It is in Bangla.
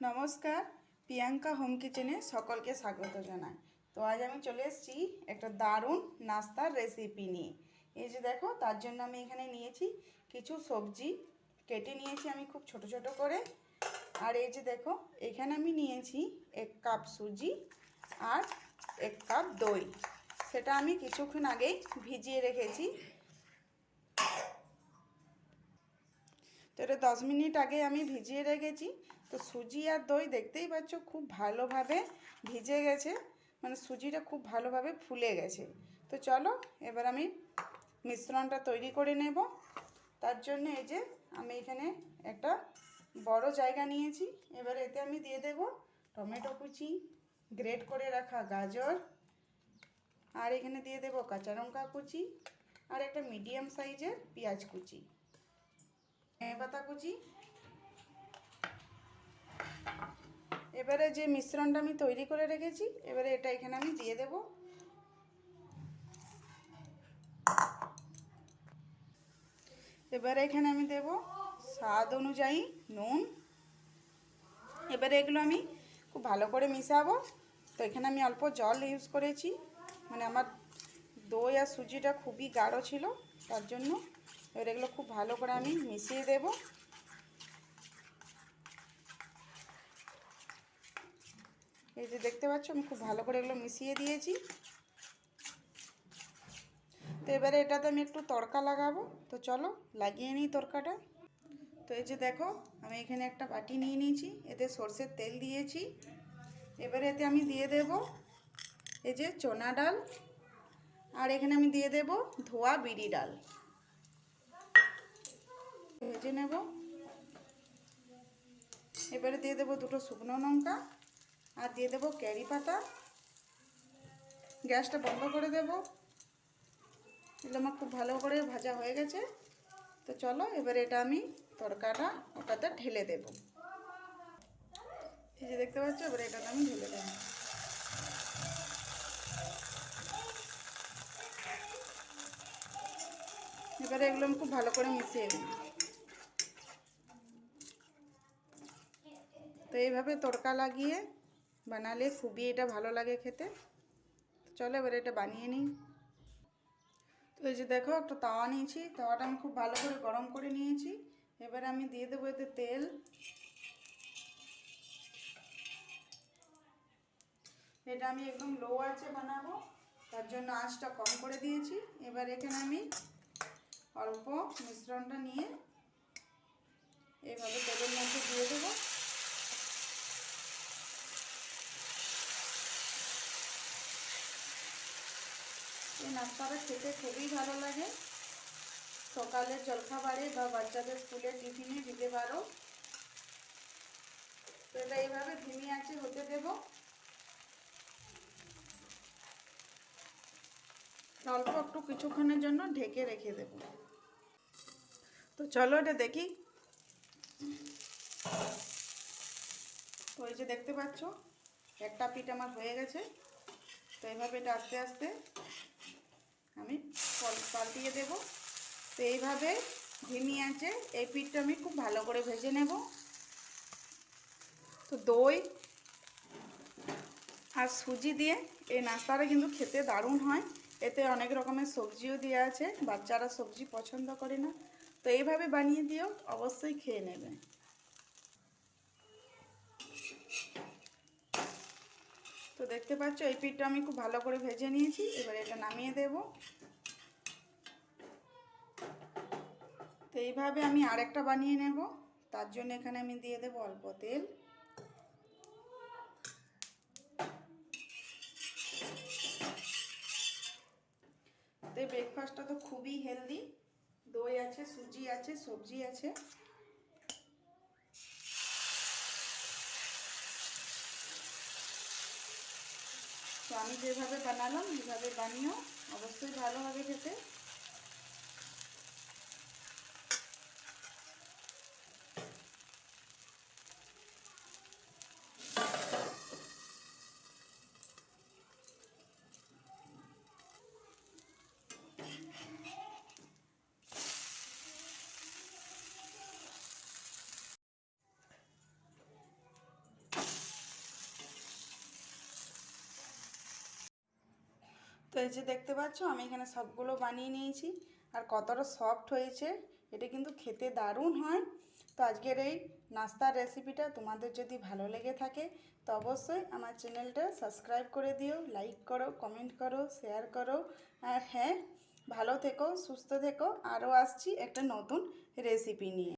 নমস্কার, প্রিয়াঙ্কা হোম কিচেনে সকলকে স্বাগত জানাই। তো আজ আমি চলে এসেছি একটা দারুণ নাস্তার রেসিপি নিয়ে। এই যে দেখো, তার জন্য আমি এখানে নিয়েছি কিছু সবজি কেটে নিয়েছি আমি খুব ছোট ছোট করে। আর এই যে দেখো, এখানে আমি নিয়েছি 1 কাপ সুজি আর 1 কাপ দই। সেটা আমি কিছুক্ষণ আগেই ভিজিয়ে রেখেছি। তো এটা 10 মিনিট আগে আমি ভিজিয়ে রেখেছি। তো সুজি আর দই দেখতেই পাচ্ছ খুব ভালোভাবে ভিজে গেছে, মানে সুজিটা খুব ভালোভাবে ফুলে গেছে। তো চলো এবার আমি মিশ্রণটা তৈরি করে নেব। তার জন্য এই যে আমি এখানে একটা বড় জায়গা নিয়েছি। এবার এতে আমি দিয়ে দেব টমেটো কুচি, গ্রেট করে রাখা গাজর, আর এখানে দিয়ে দেব কাঁচা লঙ্কা কুচি, আর একটা মিডিয়াম সাইজের পেঁয়াজ কুচি, পাতা কুচি। এবারে যে মিশ্রণটা আমি তৈরি করে রেখেছি, এবারে এটা এখানে আমি দিয়ে দেব। এবারে এখানে আমি দেব স্বাদ অনুযায়ী নুন। এবারে এগুলো আমি খুব ভালো করে মিশাবো। তো এখানে আমি অল্প জল ইউজ করেছি, মানে আমার দই আর সুজিটা খুবই গাঢ় ছিল, তার জন্য এবার এগুলো খুব ভালো করে আমি মিশিয়ে দেব। এই যে দেখতে পাচ্ছ আমি খুব ভালো করে এগুলো মিশিয়ে দিয়েছি। তো এবারে এটাতে আমি একটু তড়কা লাগাবো। তো চলো লাগিয়ে নিই তড়কাটা। তো এই যে দেখো, আমি এখানে একটা বাটি নিয়ে নিয়েছি, এতে সরষের তেল দিয়েছি। এবারে এতে আমি দিয়ে দেব এই যে চনা ডাল, আর এখানে আমি দিয়ে দেব ধোয়া বিরি ডাল। ভেজে নেব। এবারে দিয়ে দেব 2টো শুকনো লঙ্কা, আর দিয়ে দেব কারি পাতা। গ্যাসটা বন্ধ করে দেব। এগুলো আমার খুব ভালো করে ভাজা হয়ে গেছে। তো চলো এবারে এটা আমি তড়কাটা ওটাতে ঢেলে দেব। এই যে দেখতে পাচ্ছ, এবারে এটাতে আমি ঢেলে দেব। এবারে এগুলো আমি খুব ভালো করে মিশিয়ে দিই। তো এইভাবে তড়কা লাগিয়ে বানালে খুবই এটা ভালো লাগে খেতে। চলো এবারে এটা বানিয়ে নিই। তো এই যে দেখো, একটা তাওয়া নিয়েছি, তাওয়াটা আমি খুব ভালো করে গরম করে নিয়েছি। এবারে আমি দিয়ে দেবো এতে তেল। এটা আমি একদম লো আঁচে বানাবো, তার জন্য আঁচটা কম করে দিয়েছি। এবার এখানে আমি অল্প মিশ্রণটা নিয়ে এইভাবে তেলের মধ্যে দিয়ে দেবো। এই নাস্তাটা খেতে খুবই ভালো লাগে। সকালের জলখাবারে বা বাচ্চাদের স্কুলের টিফিনে দিতে পারো। তো এটা এইভাবে ধিমি আঁচে হতে দেব। অল্প একটু কিছুক্ষণের জন্য ঢেকে রেখে দেব। তো চলো এটা দেখি। তো এই যে দেখতে পাচ্ছ, একটা পিঠ আমার হয়ে গেছে। তো এইভাবে এটা আস্তে আস্তে আমি পাল্টিয়ে দেব। তো এইভাবে ধিমি আঁচে এই পিঠটা আমি খুব ভালো করে ভেজে নেব। তো দই আর সুজি দিয়ে এই নাস্তাটা কিন্তু খেতে দারুণ হয়। এতে অনেক রকমের সবজিও দেওয়া আছে, বাচ্চারা সবজি পছন্দ করে না। তো এইভাবে বানিয়ে দিও, অবশ্যই খেয়ে নেবে। তো দেখতে পাচ্ছ এই পিঠটা আমি খুব ভালো করে ভেজে নিয়েছি। এবার এটা নামিয়ে দেব। তো এইভাবে আমি আরেকটা বানিয়ে নেব। তার জন্য এখানে আমি দিয়ে দেব অল্প তেল। তো ব্রেকফাস্টটা তো খুবই হেলদি, দই আছে, সুজি আছে, সবজি আছে। তো আমি যেভাবে বানালাম এইভাবে বানিও, অবশ্যই ভালো হবে খেতে। এই যে দেখতে পাচ্ছ আমি এখানে সবগুলো বানিয়ে নিয়েছি, আর কতটা সফট হয়েছে, এটা কিন্তু খেতে দারুণ হয়। তো আজকের এই নাস্তার রেসিপিটা তোমাদের যদি ভালো লেগে থাকে তো অবশ্যই আমার চ্যানেলটা সাবস্ক্রাইব করে দিও, লাইক করো, কমেন্ট করো, শেয়ার করো। আর হ্যাঁ, ভালো থেকো, সুস্থ থেকো। আরও আসছি একটা নতুন রেসিপি নিয়ে।